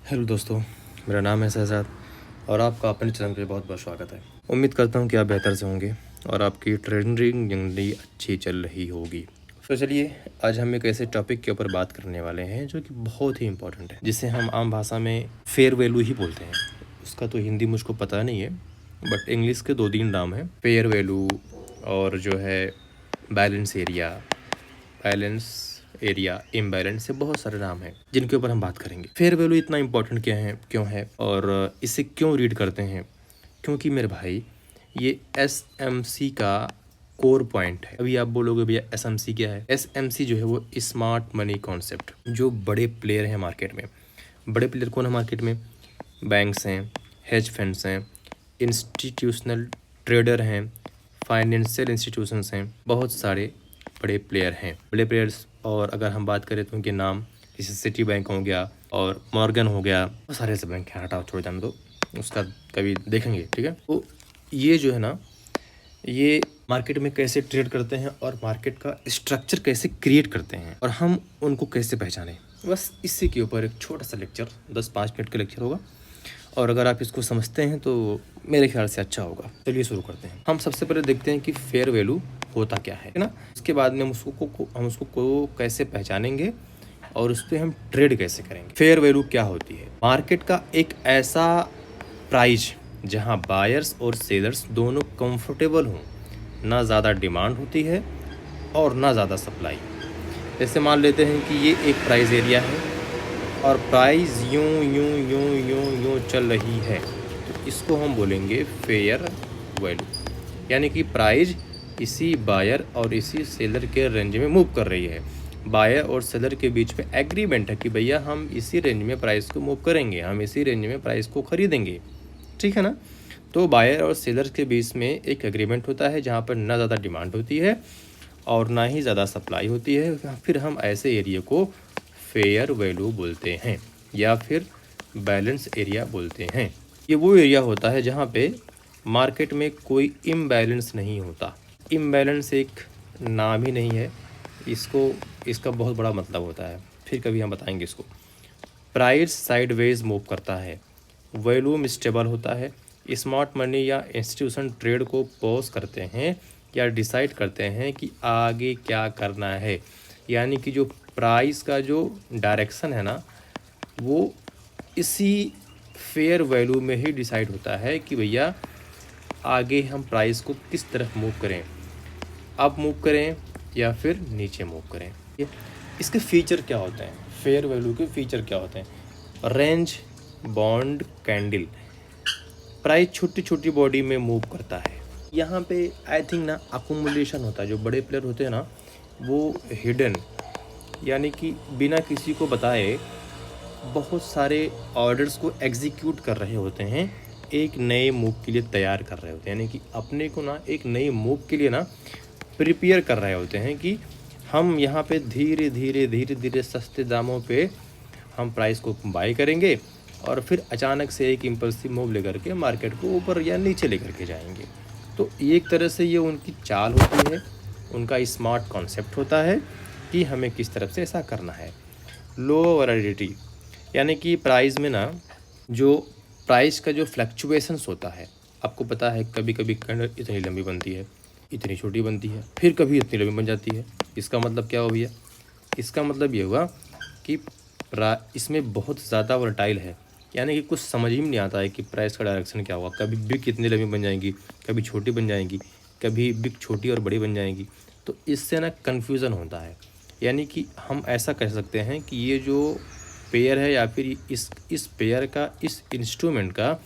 Hello दोस्तों, मेरा नाम है शहजाद और आपका अपने चैनल पे बहुत बहुत स्वागत है। उम्मीद करता हूँ कि आप बेहतर से होंगे और आपकी ट्रेडिंग जिंदगी अच्छी चल रही होगी। तो चलिए, आज हम एक ऐसे टॉपिक के ऊपर बात करने वाले हैं जो कि बहुत ही इम्पोर्टेंट है, जिसे हम आम भाषा में फेयर वैल्यू ही बोलते हैं। उसका तो हिंदी मुझको पता नहीं है, बट इंग्लिश के 2-3 नाम हैं, फेयर वैल्यू और जो है बैलेंस एरिया, इम्बैलेंस से बहुत सारे नाम हैं जिनके ऊपर हम बात करेंगे। फेयर वैल्यू इतना इंपॉर्टेंट क्यों है और इसे क्यों रीड करते हैं? क्योंकि मेरे भाई, ये एसएमसी का कोर पॉइंट है। अभी आप बोलोगे भैया एसएमसी क्या है? एसएमसी जो है वो स्मार्ट मनी कॉन्सेप्ट। जो बड़े प्लेयर हैं मार्केट में, बड़े प्लेयर कौन है मार्केट में? बैंक्स हैं, हेज फंड्स हैं, इंस्टीट्यूशनल ट्रेडर हैं, फाइनेंशियल इंस्टीट्यूशंस हैं, बहुत सारे बड़े प्लेयर हैं। बड़े प्लेयर्स, और अगर हम बात करें तो उनके नाम जैसे सिटी बैंक हो गया और मॉर्गन हो गया, बहुत सारे ऐसे बैंक हैं, हटाओ छोड़ जाने दो, उसका कभी देखेंगे, ठीक है। तो ये जो है ना, ये मार्केट में कैसे ट्रेड करते हैं और मार्केट का स्ट्रक्चर कैसे क्रिएट करते हैं और हम उनको कैसे पहचानें, बस इसी के ऊपर एक छोटा सा लेक्चर 10-5 मिनट का लेक्चर होगा। और अगर आप इसको समझते हैं तो मेरे ख्याल से अच्छा होगा। चलिए शुरू करते हैं। हम सबसे पहले देखते हैं कि फेयर वैल्यू होता क्या है ना। उसके बाद में हम उसको कैसे पहचानेंगे और उस पर हम ट्रेड कैसे करेंगे। फेयर वैल्यू क्या होती है? मार्केट का एक ऐसा प्राइस जहां बायर्स और सेलर्स दोनों कंफर्टेबल हों, ना ज़्यादा डिमांड होती है और ना ज़्यादा सप्लाई। जैसे मान लेते हैं कि ये एक प्राइस एरिया है और प्राइस यूं यूं यूं यूं यूं चल रही है, तो इसको हम बोलेंगे फेयर वैल्यू। यानी कि प्राइस इसी बायर और इसी सेलर के रेंज में मूव कर रही है। बायर और सेलर के बीच में एग्रीमेंट है कि भैया हम इसी रेंज में प्राइस को मूव करेंगे, हम इसी रेंज में प्राइस को ख़रीदेंगे, ठीक है ना। तो बायर और सेलर के बीच में एक एग्रीमेंट होता है जहाँ पर ना ज़्यादा डिमांड होती है और ना ही ज़्यादा सप्लाई होती है। फिर हम ऐसे एरिया को फेयर वैल्यू बोलते हैं या फिर बैलेंस एरिया बोलते हैं। ये वो एरिया होता है जहाँ पे मार्केट में कोई इम्बैलेंस नहीं होता। इम्बैलेंस एक नाम ही नहीं है, इसका बहुत बड़ा मतलब होता है, फिर कभी हम बताएंगे इसको। प्राइस साइडवेज मूव करता है, वॉल्यूम स्टेबल होता है। स्मार्ट मनी या इंस्टीट्यूशन ट्रेड को पॉज करते हैं या डिसाइड करते हैं कि आगे क्या करना है। यानी कि जो प्राइस का जो डायरेक्शन है ना, वो इसी फेयर वैल्यू में ही डिसाइड होता है कि भैया आगे हम प्राइस को किस तरफ मूव करें, अप मूव करें या फिर नीचे मूव करें। इसके फीचर क्या होते हैं? फेयर वैल्यू के फीचर क्या होते हैं? Range bond candle. प्राइस छोटी छोटी बॉडी में मूव करता है। यहाँ पे आई थिंक ना अकुमुलेशन होता है। जो बड़े प्लेयर होते हैं ना, वो हिडन, यानी कि बिना किसी को बताए बहुत सारे ऑर्डर्स को एग्जीक्यूट कर रहे होते हैं, एक नए मूव के लिए तैयार कर रहे होते हैं। यानी कि अपने को ना एक नए मूव के लिए ना प्रिपेयर कर रहे होते हैं कि हम यहाँ पे धीरे धीरे सस्ते दामों पे हम प्राइस को बाई करेंगे और फिर अचानक से एक इम्पल्सिव मूव लेकर के मार्केट को ऊपर या नीचे लेकर के जाएंगे। तो एक तरह से ये उनकी चाल होती है, उनका स्मार्ट कॉन्सेप्ट होता है कि हमें किस तरफ से ऐसा करना है। लो वैलिडिटी, यानी कि प्राइस में ना जो प्राइस का जो फ्लक्चुएशंस होता है, आपको पता है कभी कभी कैंडल इतनी लंबी बनती है, इतनी छोटी बनती है, फिर कभी इतनी लंबी बन जाती है। इसका मतलब क्या हो भैया? इसका मतलब ये हुआ कि इसमें बहुत ज़्यादा वर्टाइल है, यानी कि कुछ समझ ही नहीं आता है कि प्राइस का डायरेक्शन क्या होगा। कभी बिग कितनी लंबी बन जाएंगी, कभी छोटी बन जाएंगी, कभी बिग छोटी और बड़ी बन जाएंगी। तो इससे ना कन्फ्यूज़न होता है। यानी कि हम ऐसा कह सकते हैं कि ये जो पेयर है या फिर इस पेयर का, इस इंस्ट्रूमेंट का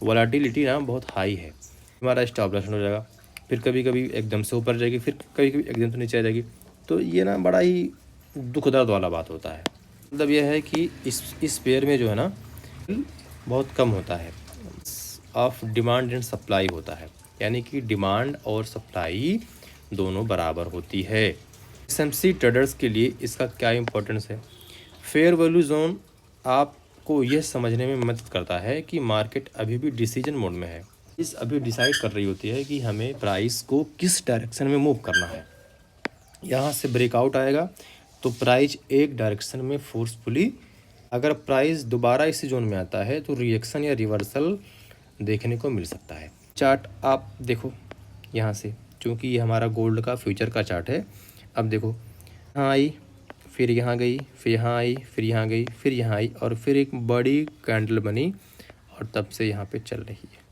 वॉलेटिलिटी ना बहुत हाई है। हमारा स्टॉप लॉस हो जाएगा, फिर कभी कभी एकदम से ऊपर जाएगी, फिर कभी कभी एकदम से नीचे आ जाएगी। तो ये ना बड़ा ही दुख दर्द वाला बात होता है। मतलब यह है कि इस पेयर में जो है ना बहुत कम होता है, ऑफ डिमांड एंड सप्लाई होता है। यानी कि डिमांड और सप्लाई दोनों बराबर होती है। एसएमसी ट्रेडर्स के लिए इसका क्या इंपॉर्टेंस है? फेयर वैल्यू जोन आपको यह समझने में मदद करता है कि मार्केट अभी भी डिसीजन मोड में है। इस अभी डिसाइड कर रही होती है कि हमें प्राइस को किस डायरेक्शन में मूव करना है। यहाँ से ब्रेकआउट आएगा तो प्राइस एक डायरेक्शन में फोर्सफुली अगर प्राइस दोबारा इसी जोन में आता है तो रिएक्शन या रिवर्सल देखने को मिल सकता है। चार्ट आप देखो यहाँ से, क्योंकि ये हमारा गोल्ड का फ्यूचर का चार्ट है। अब देखो यहाँ आई, फिर यहाँ गई, फिर यहाँ आई, फिर यहाँ गई, फिर यहाँ आई और फिर एक बड़ी कैंडल बनी और तब से यहाँ पे चल रही है।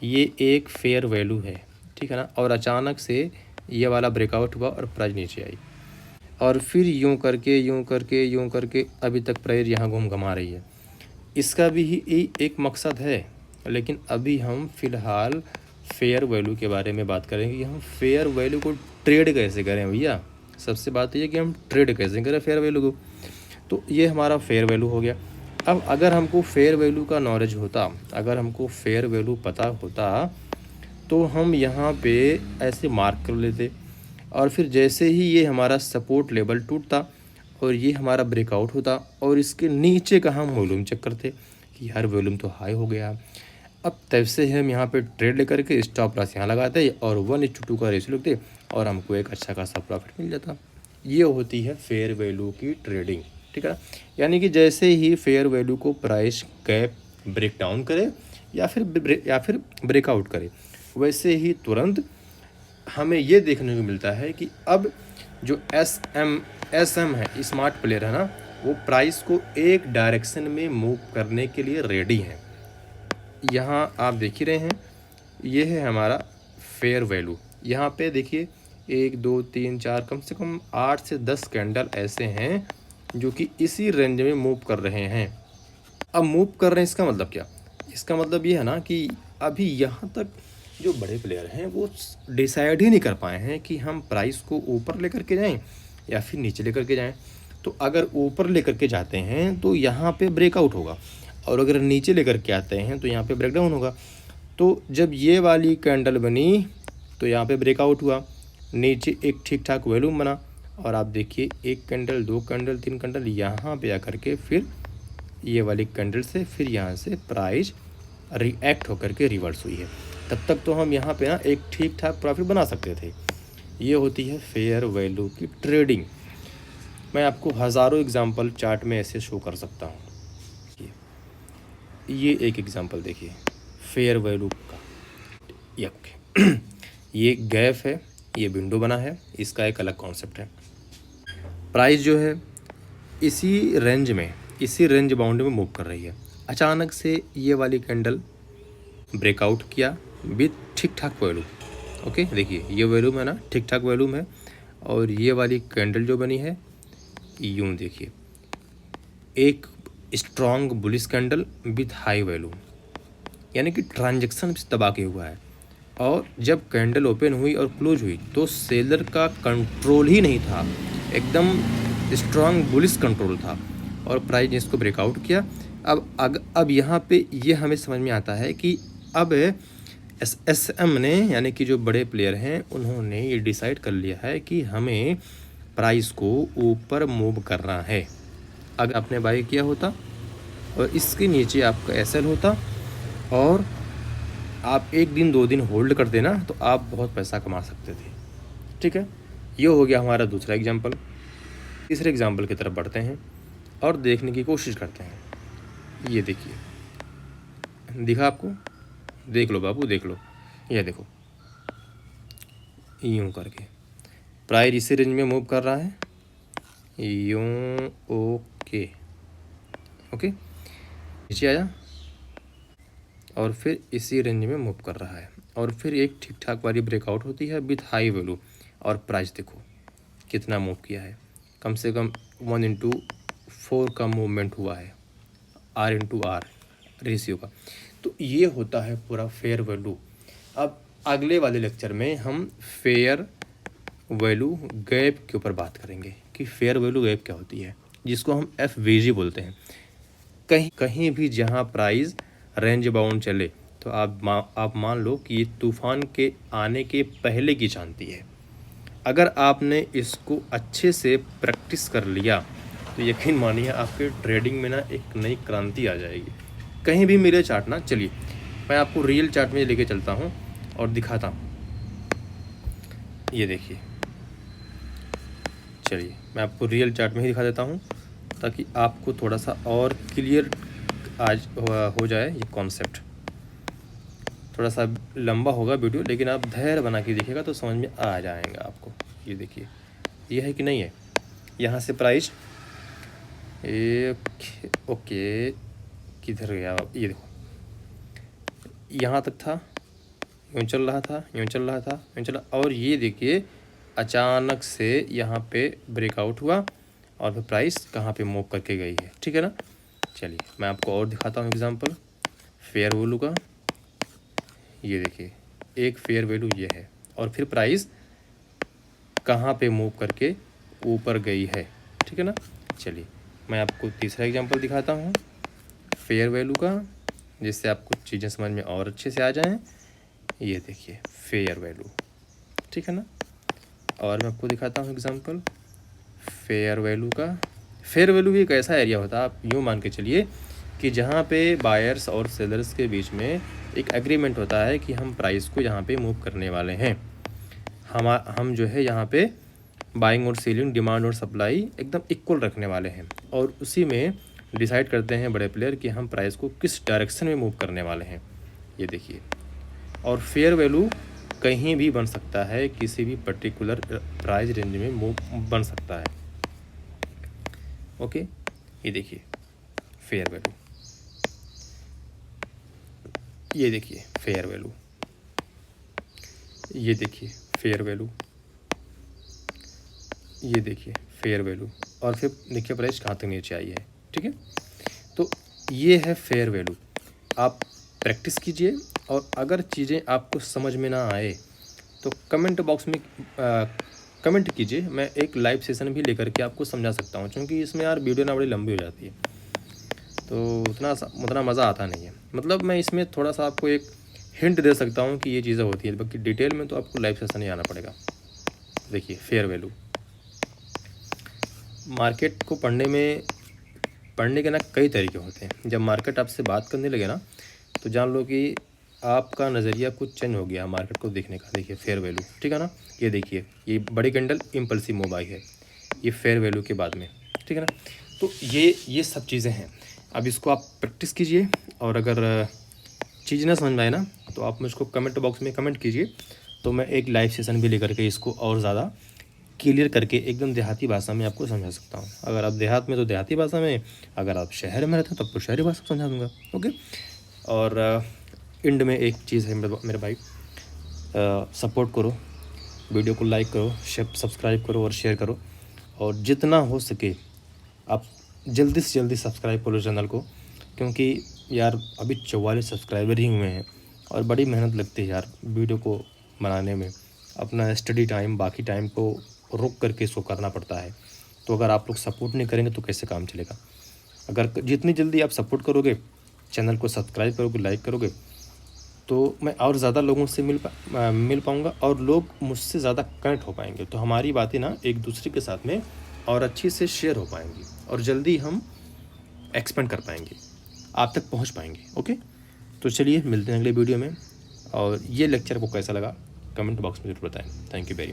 ये एक फेयर वैल्यू है, ठीक है ना। और अचानक से ये वाला ब्रेकआउट हुआ और प्राइस नीचे आई और फिर यूं करके यूं करके यूं करके अभी तक प्राइस यहाँ घुमा रही है। इसका भी ही एक मकसद है, लेकिन अभी हम फ़िलहाल फेयर वैल्यू के बारे में बात करेंगे कि हम फेयर वैल्यू को ट्रेड कैसे करें भैया। सबसे बात ये कि हम ट्रेड कैसे करें फेयर वैल्यू को। तो ये हमारा फेयर वैल्यू हो गया। अब अगर हमको फेयर वैल्यू का नॉलेज होता, अगर हमको फेयर वैल्यू पता होता तो हम यहाँ पे ऐसे मार्क कर लेते और फिर जैसे ही ये हमारा सपोर्ट लेवल टूटता और ये हमारा ब्रेकआउट होता और इसके नीचे का हम वॉल्यूम चेक करते कि हर वॉल्यूम तो हाई हो गया। अब तब से हम यहाँ पे ट्रेड लेकर के स्टॉप लॉस यहाँ लगाते और 1:2 का रेशियो लगते और हमको एक अच्छा खासा प्रॉफिट मिल जाता। ये होती है फेयर वैल्यू की ट्रेडिंग, ठीक है ना। यानी कि जैसे ही फेयर वैल्यू को प्राइस गैप ब्रेक डाउन करे या फिर ब्रेकआउट करे, वैसे ही तुरंत हमें ये देखने को मिलता है कि अब जो एस एम है, स्मार्ट प्लेयर है ना, वो प्राइस को एक डायरेक्शन में मूव करने के लिए रेडी है। यहाँ आप देख ही रहे हैं, ये है हमारा फेयर वैल्यू। यहाँ पे देखिए 1 2 3 4 कम से कम 8 से 10 कैंडल ऐसे हैं जो कि इसी रेंज में मूव कर रहे हैं। अब मूव कर रहे हैं इसका मतलब क्या? इसका मतलब ये है ना कि अभी यहाँ तक जो बड़े प्लेयर हैं वो डिसाइड ही नहीं कर पाए हैं कि हम प्राइस को ऊपर लेकर के जाएं या फिर नीचे लेकर के जाएं। तो अगर ऊपर लेकर के जाते हैं तो यहाँ पे ब्रेकआउट होगा और अगर नीचे लेकर के आते हैं तो यहाँ पे ब्रेकडाउन होगा। तो जब ये वाली कैंडल बनी तो यहाँ पे ब्रेकआउट हुआ, नीचे एक ठीक ठाक वॉल्यूम बना और आप देखिए 1 कैंडल 2 कैंडल 3 कैंडल यहाँ पे आकर के फिर ये वाली कैंडल से फिर यहाँ से प्राइस रिएक्ट होकर के रिवर्स हुई है। तब तक तो हम यहाँ पे ना एक ठीक ठाक प्रॉफिट बना सकते थे। ये होती है फेयर वैल्यू की ट्रेडिंग। मैं आपको हज़ारों एग्जांपल चार्ट में ऐसे शो कर सकता हूँ। ये एक एग्जांपल देखिए फेयर वैल्यू का, ये गैप है, ये विंडो बना है, इसका एक अलग कॉन्सेप्ट है। प्राइस जो है इसी रेंज बाउंड में मूव कर रही है। अचानक से ये वाली कैंडल ब्रेकआउट किया विथ ठीक ठाक वॉल्यूम। ओके, देखिए ये वॉल्यूम है ना, ठीक ठाक वॉल्यूम है और ये वाली कैंडल जो बनी है यूँ देखिए, एक strong bullish candle with high value, यानी कि ट्रांजैक्शन दबा के हुआ है। और जब कैंडल ओपन हुई और क्लोज हुई तो सेलर का कंट्रोल ही नहीं था, एकदम स्ट्रॉन्ग बुलिश कंट्रोल था और प्राइस ने इसको ब्रेकआउट किया। अब यहाँ पे ये हमें समझ में आता है कि अब एसएम ने, यानी कि जो बड़े प्लेयर हैं, उन्होंने ये डिसाइड कर लिया है कि हमें प्राइस को ऊपर मूव करना है। अगर आपने बाई किया होता और इसके नीचे आपका एसएल होता और आप 1 दिन 2 दिन होल्ड कर देना तो आप बहुत पैसा कमा सकते थे, ठीक है। ये हो गया हमारा दूसरा एग्जाम्पल। तीसरे एग्जाम्पल की तरफ बढ़ते हैं और देखने की कोशिश करते हैं। ये देखिए, दिखा आपको? देख लो बाबू, देख लो, ये देखो यूँ करके प्राइस इसी रेंज में मूव कर रहा है यूँ। ओके, नीचे आया और फिर इसी रेंज में मूव कर रहा है और फिर एक ठीक ठाक वाली ब्रेकआउट होती है विथ हाई वैल्यू और प्राइस देखो कितना मूव किया है। कम से कम 1:4 का मूवमेंट हुआ है, R/R रेशियो का। तो ये होता है पूरा फेयर वैल्यू। अब अगले वाले लेक्चर में हम फेयर वैल्यू गैप के ऊपर बात करेंगे कि फेयर वैल्यू गैप क्या होती है, जिसको हम FVG बोलते हैं। कहीं भी जहाँ प्राइस रेंज बाउंड चले तो आप मान लो कि ये तूफान के आने के पहले की चांदी है। अगर आपने इसको अच्छे से प्रैक्टिस कर लिया तो यकीन मानिए आपके ट्रेडिंग में ना एक नई क्रांति आ जाएगी। कहीं भी मिले चार्ट ना, चलिए मैं आपको रियल चार्ट में लेके चलता हूँ और दिखाता हूँ। ये देखिए, चलिए मैं आपको रियल चार्ट में ही दिखा देता हूँ ताकि आपको थोड़ा सा और क्लियर आज हो जाए ये कॉन्सेप्ट। थोड़ा सा लंबा होगा वीडियो, लेकिन आप धैर्य बना के देखिएगा तो समझ में आ जाएगा आपको। ये देखिए, ये है कि नहीं है। यहाँ से प्राइस ओके किधर गया, ये देखो यहाँ तक था, यूँ चल रहा था, यूँ चल रहा था, यूँ चला, और ये देखिए अचानक से यहाँ पे ब्रेकआउट हुआ और फिर प्राइस कहाँ पे मूव करके गई है। ठीक है ना। चलिए मैं आपको और दिखाता हूँ एग्जांपल फेयर वैल्यू का। ये देखिए एक फेयर वैल्यू ये है और फिर प्राइस कहाँ पे मूव करके ऊपर गई है। ठीक है ना। चलिए मैं आपको तीसरा एग्जांपल दिखाता हूँ फेयर वैल्यू का, जिससे आपको चीज़ें समझ में और अच्छे से आ जाएं। ये देखिए फेयर वैल्यू, ठीक है ना। और मैं आपको दिखाता हूँ एग्जांपल फेयर वैल्यू का। फेयर वैल्यू भी एक ऐसा एरिया होता है, आप यूँ मान के चलिए कि जहाँ पे बायर्स और सेलर्स के बीच में एक एग्रीमेंट होता है कि हम प्राइस को यहाँ पे मूव करने वाले हैं। हम जो है यहाँ पे बाइंग और सेलिंग, डिमांड और सप्लाई एकदम इक्वल रखने वाले हैं, और उसी में डिसाइड करते हैं बड़े प्लेयर कि हम प्राइस को किस डायरेक्शन में मूव करने वाले हैं। ये देखिए, और फेयर वैल्यू कहीं भी बन सकता है, किसी भी पर्टिकुलर प्राइस रेंज में मूव बन सकता है। ओके, ये देखिए फेयर वैल्यू, ये देखिए फेयर वैल्यू, ये देखिए फेयर वैल्यू, ये देखिए फेयर वैल्यू, और फिर देखिए प्राइस कहाँ तक नीचे आई है। ठीक है, तो ये है फेयर वैल्यू। आप प्रैक्टिस कीजिए, और अगर चीज़ें आपको समझ में ना आए तो कमेंट बॉक्स में कमेंट कीजिए। मैं एक लाइव सेशन भी लेकर के आपको समझा सकता हूँ, क्योंकि इसमें यार वीडियो ना बड़ी लंबी हो जाती है तो उतना मज़ा आता नहीं है। मतलब मैं इसमें थोड़ा सा आपको एक हिंट दे सकता हूँ कि ये चीज़ें होती है, बाकी डिटेल में तो आपको लाइव सेशन ही आना पड़ेगा। देखिए फेयर वैल्यू, मार्केट को पढ़ने के ना कई तरीके होते हैं। जब मार्केट आपसे बात करने लगे ना तो जान लो कि आपका नज़रिया कुछ चेंज हो गया मार्केट को देखने का। देखिए फेयर वैल्यू, ठीक है ना। ये देखिए ये बड़ी कैंडल इम्पल्सिव मूव आई है, ये फेयर वैल्यू के बाद में, ठीक है ना। तो ये सब चीज़ें हैं। अब इसको आप प्रैक्टिस कीजिए, और अगर चीज़ ना समझ में आए ना तो आप मुझको कमेंट बॉक्स में कमेंट कीजिए, तो मैं एक लाइव सेशन भी लेकर के इसको और ज़्यादा क्लियर करके एकदम देहाती भाषा में आपको समझा सकता हूँ। अगर आप देहात में तो देहाती भाषा में, अगर आप शहर में रहते हैं तब तो शहरी भाषा समझा दूँगा। ओके, और एंड में एक चीज़ है मेरे भाई, सपोर्ट करो, वीडियो को लाइक करो, सब्सक्राइब करो और शेयर करो, और जितना हो सके आप जल्दी से जल्दी सब्सक्राइब करो चैनल को, क्योंकि यार अभी 44 सब्सक्राइबर ही हुए हैं और बड़ी मेहनत लगती है यार वीडियो को बनाने में। अपना स्टडी टाइम, बाकी टाइम को रुक करके इसको करना पड़ता है। तो अगर आप लोग सपोर्ट नहीं करेंगे तो कैसे काम चलेगा। अगर जितनी जल्दी आप सपोर्ट करोगे, चैनल को सब्सक्राइब करोगे, लाइक करोगे, तो मैं और ज़्यादा लोगों से मिल पाऊँगा और लोग मुझसे ज़्यादा कनेक्ट हो पाएंगे। तो हमारी बातें ना एक दूसरे के साथ में और अच्छी से शेयर हो पाएंगी, और जल्दी हम एक्सपेंड कर पाएंगे, आप तक पहुंच पाएंगे। ओके, तो चलिए मिलते हैं अगले वीडियो में, और ये लेक्चर आपको कैसा लगा कमेंट बॉक्स में ज़रूर बताएं। Thank you very much.